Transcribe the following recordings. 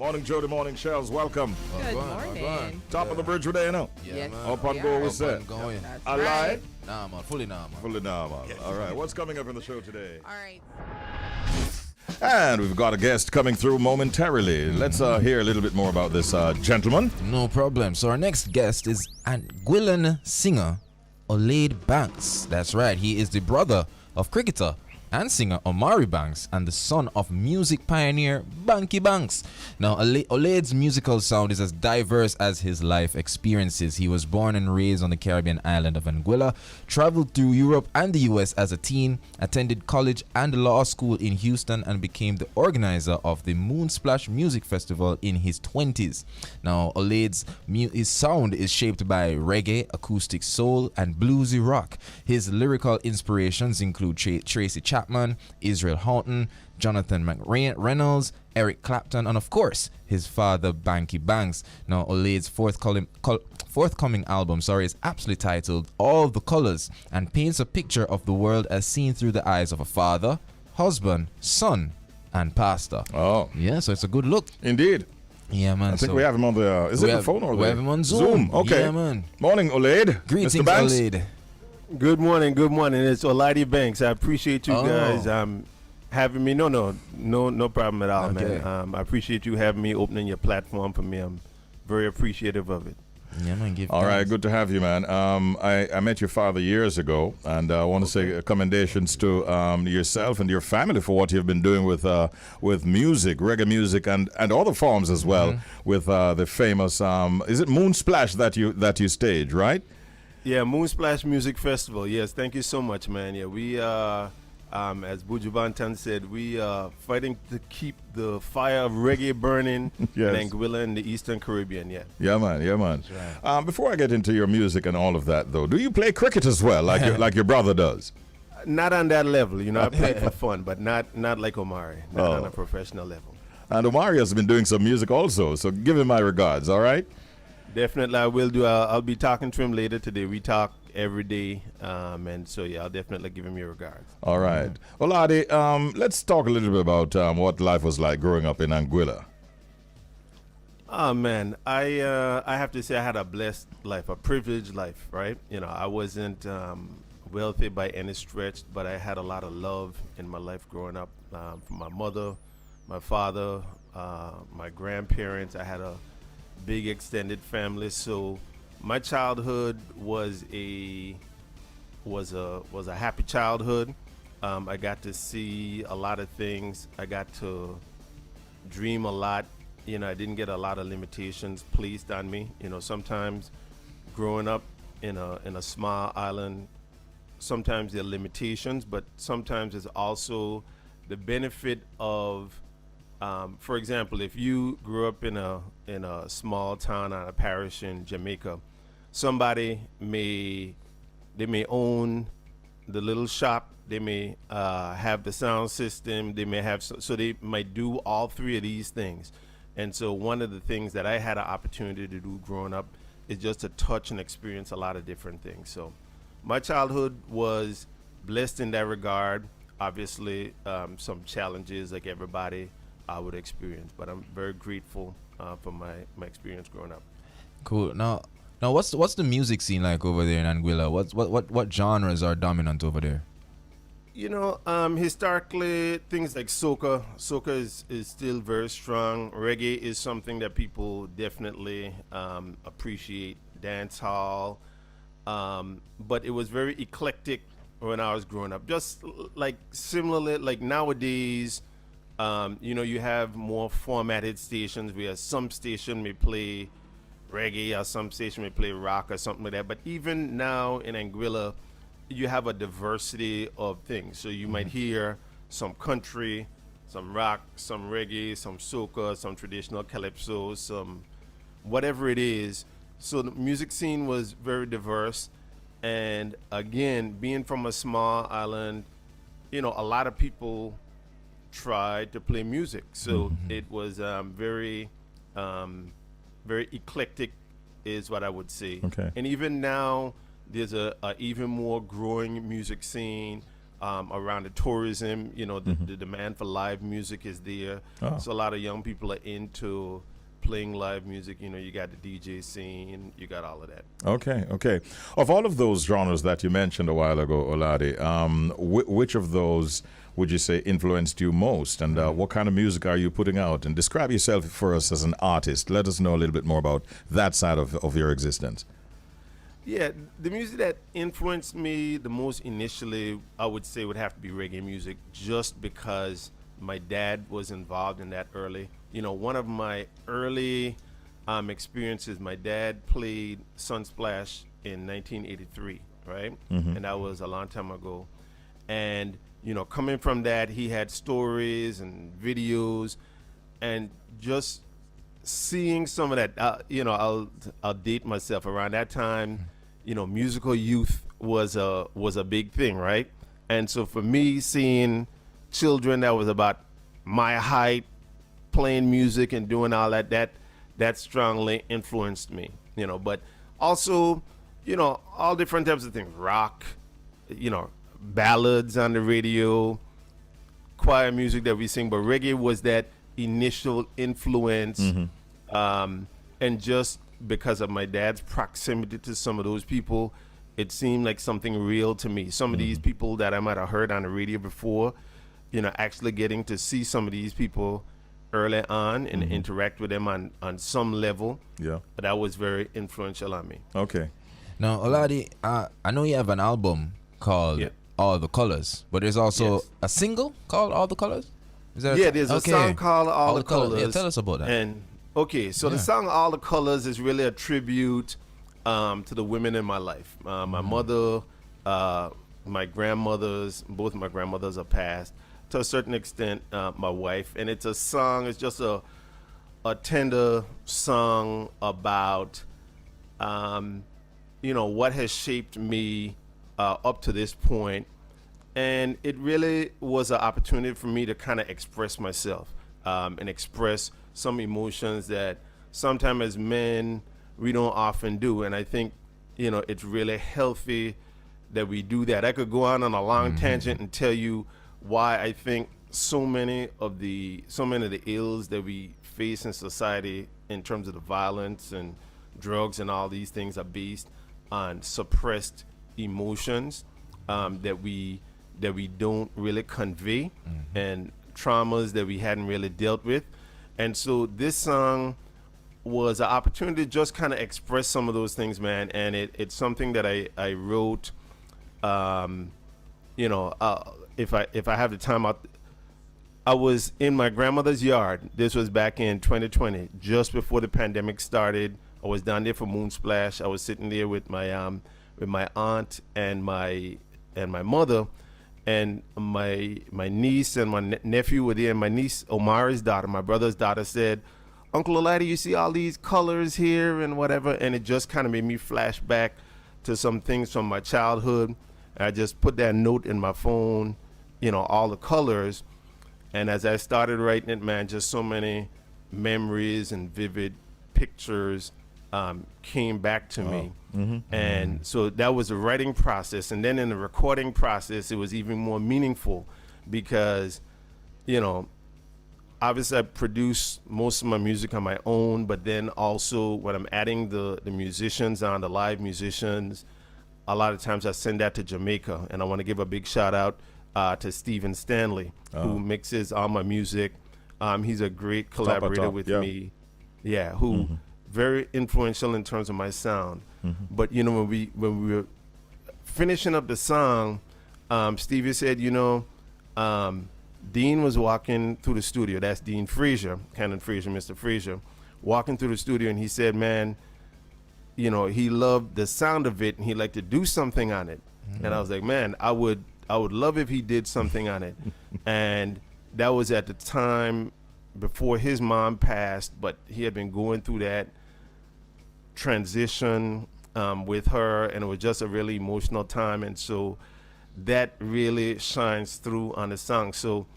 Morning, Jody. Morning, Shells. Welcome. Good morning. Top of the bridge with you know. Yes. man. Up on go, we said. Going. That's I right. lied. Nah, man. Fully nah, man. Fully now, man. All right. What's coming up in the show today? All right. And we've got a guest coming through momentarily. Let's hear a little bit more about this gentleman. No problem. So our next guest is Anguillan singer Olaide Banks. That's right. He is the brother of cricketer and singer Omari Banks and the son of music pioneer Banky Banks. Now, Olaide's musical sound is as diverse as his life experiences. He was born and raised on the Caribbean island of Anguilla, traveled through Europe and the US as a teen, attended college and law school in Houston, and became the organizer of the Moonsplash Music Festival in his 20s. Now, Olaide's his sound is shaped by reggae, acoustic soul, and bluesy rock. His lyrical inspirations include Tracy Chapman, Israel Houghton, Jonathan McReynolds, Eric Clapton, and of course his father Banky Banks. Now, Olaide's forthcoming album is aptly titled All the Colors and paints a picture of the world as seen through the eyes of a father, husband, son, and pastor. Oh, Yeah, so it's a good look. indeed. Yeah, man. I think we have him on the. Is it the phone or we have him on Zoom? Okay. Yeah, man. Morning, Olaide. Greetings, Mr. Banks. Olaide. Good morning. It's Olaide Banks. I appreciate you guys having me. No problem at all, Okay. man. I appreciate you having me, opening your platform for me. I'm very appreciative of it. Yeah, man. All right, good to have you, man. I met your father years ago, and I want to say commendations to yourself and your family for what you've been doing with music, reggae music, and other forms as well. With the famous is it Moonsplash that you stage, right? Yeah, Moonsplash Music Festival. Yes, thank you so much, man. Yeah, we as Buju Banton said, we are fighting to keep the fire of reggae burning Yes. in Anguilla and the Eastern Caribbean. Yeah. Yeah, man. Yeah, man. right. Before I get into your music and all of that, though, do you play cricket as well, like your brother does? Not on that level, I play for fun, but not like Omari, not on a professional level. And Omari has been doing some music also, so give him my regards. All right. Definitely, I will do. I'll be talking to him later today. We talk every day, and so yeah, I'll definitely give him your regards. All right. Well, Adi, let's talk a little bit about what life was like growing up in Anguilla. Oh man, I have to say I had a blessed life, a privileged life, right? I wasn't wealthy by any stretch, but I had a lot of love in my life growing up from my mother, my father, my grandparents. I had a big extended family, so my childhood was a happy childhood. I got to see a lot of things. I got to dream a lot. I didn't get a lot of limitations placed on me. Sometimes growing up in a small island, sometimes there are limitations, but sometimes there's also the benefit of for example, if you grew up in a small town or a parish in Jamaica, somebody may own the little shop, they may have the sound system, they may have so they might do all three of these things. And so one of the things that I had an opportunity to do growing up is just to touch and experience a lot of different things. So my childhood was blessed in that regard. Obviously, some challenges like everybody I would experience, but I'm very grateful for my experience growing up. Cool. Now, what's the music scene like over there in Anguilla? What genres are dominant over there? Historically, things like soca is still very strong. Reggae is something that people definitely appreciate. Dance hall, but it was very eclectic when I was growing up. Just like similarly, like nowadays. You have more formatted stations where some station may play reggae or some station may play rock or something like that. But even now in Anguilla, you have a diversity of things. So you might hear some country, some rock, some reggae, some soca, some traditional calypso, some whatever it is. So the music scene was very diverse. And again, being from a small island, a lot of people tried to play music, so it was very eclectic is what I would say. Okay. And even now there's a even more growing music scene. around the tourism. The demand for live music is there. Oh. So a lot of young people are into playing live music. You got the DJ scene, you got all of that. Okay, okay. Of all of those genres that you mentioned a while ago, Olade, which of those would you say influenced you most? And what kind of music are you putting out? And describe yourself for us as an artist. Let us know a little bit more about that side of your existence. Yeah, the music that influenced me the most initially, I would say, would have to be reggae music, just because my dad was involved in that early. One of my early experiences, my dad played Sunsplash in 1983, right? And that was a long time ago. And, coming from that, he had stories and videos, and just seeing some of that, I'll date myself. Around that time, musical youth was a big thing, right? And so for me, seeing children that was about my height playing music and doing all that strongly influenced me. But also, all different types of things, rock, ballads on the radio, choir music that we sing, but reggae was that initial influence. And just because of my dad's proximity to some of those people, it seemed like something real to me. Some of these people that I might have heard on the radio before, actually getting to see some of these people early on and interact with them on some level. Yeah. That was very influential on me. Okay. Now, Oladi, I know you have an album called All the Colors, but there's also a single called All the Colors? Is that There's a song called All the Colors. Yeah, tell us about that. And the song All the Colors is really a tribute to the women in my life. My mother, my grandmothers, both my grandmothers are passed. To a certain extent, my wife. And it's just a tender song about, what has shaped me up to this point. And it really was an opportunity for me to kind of express myself and express some emotions that sometimes as men we don't often do. And I think, it's really healthy that we do that. I could go on a long tangent and tell you why I think so many of the ills that we face in society in terms of the violence and drugs and all these things are based on suppressed emotions that we don't really convey, and traumas that we hadn't really dealt with. And so this song was an opportunity to just kind of express some of those things, man. And it's something that I wrote, if I have the time, I was in my grandmother's yard. This was back in 2020, just before the pandemic started. I was down there for Moonsplash. I was sitting there with my aunt and my mother, and my niece and my nephew were there. And my niece, Omari's daughter, my brother's daughter, said, "Uncle Oladi, you see all these colors here and whatever," and it just kind of made me flash back to some things from my childhood. I just put that note in my phone, all the colors. And as I started writing it, man, just so many memories and vivid pictures came back to me. And so that was the writing process. And then in the recording process, it was even more meaningful because, obviously I produce most of my music on my own, but then also when I'm adding the musicians on, the live musicians, a lot of times I send that to Jamaica. And I want to give a big shout out to Stephen Stanley, who mixes all my music. He's a great collaborator with me. Yeah, who very influential in terms of my sound. But when we were finishing up the song, Stevie said, Dean was walking through the studio. That's Dean Frazier, Canon Frazier, Mr. Frazier, walking through the studio, and he said, man, he loved the sound of it and he'd like to do something on it. And I was like, man, I would love if he did something on it. And that was at the time before his mom passed, but he had been going through that transition with her, and it was just a really emotional time. And so that really shines through on the song. So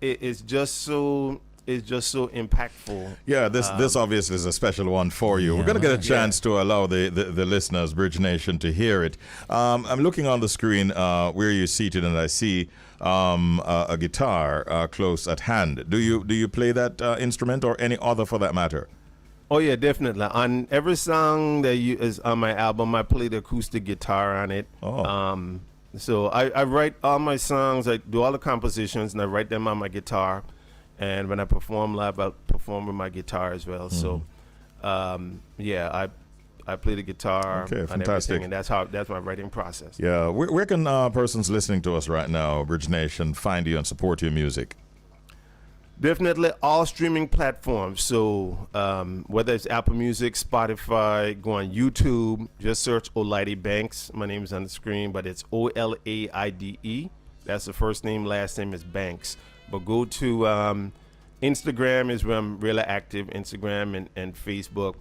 it's just so is just so impactful. Yeah, this obviously is a special one for you. We're going to get a chance to allow the listeners, Bridge Nation, to hear it. I'm looking on the screen where you're seated, and I see a guitar close at hand. Do you play that instrument or any other for that matter? Oh yeah, definitely. On every song that is on my album, I play the acoustic guitar on it. Oh. So I write all my songs, I do all the compositions, and I write them on my guitar. And when I perform live, I perform with my guitar as well. So, yeah, I play the guitar Okay, and fantastic. everything, and that's my writing process. Yeah, where can persons listening to us right now, Bridge Nation, find you and support your music? Definitely all streaming platforms. So whether it's Apple Music, Spotify, go on YouTube, just search Olaide Banks. My name is on the screen, but it's Olaide. That's the first name, last name is Banks. But go to Instagram is where I'm really active, Instagram and Facebook.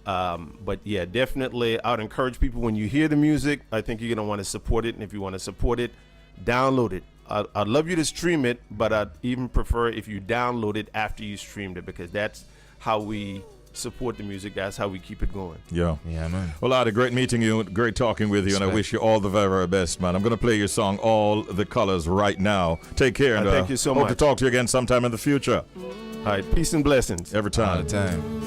But yeah, definitely I would encourage people, when you hear the music, I think you're going to want to support it. And if you want to support it, download it. I'd love you to stream it, but I'd even prefer if you download it after you streamed it, because that's how we support the music. That's how we keep it going. Yeah. Yeah, man. Well, Adi, great meeting you. Great talking with you, and I wish you all the very, very best, man. I'm going to play your song, All the Colors, right now. Take care, and thank you so hope much. to talk to you again sometime in the future. All right, peace and blessings. Every All time. the time.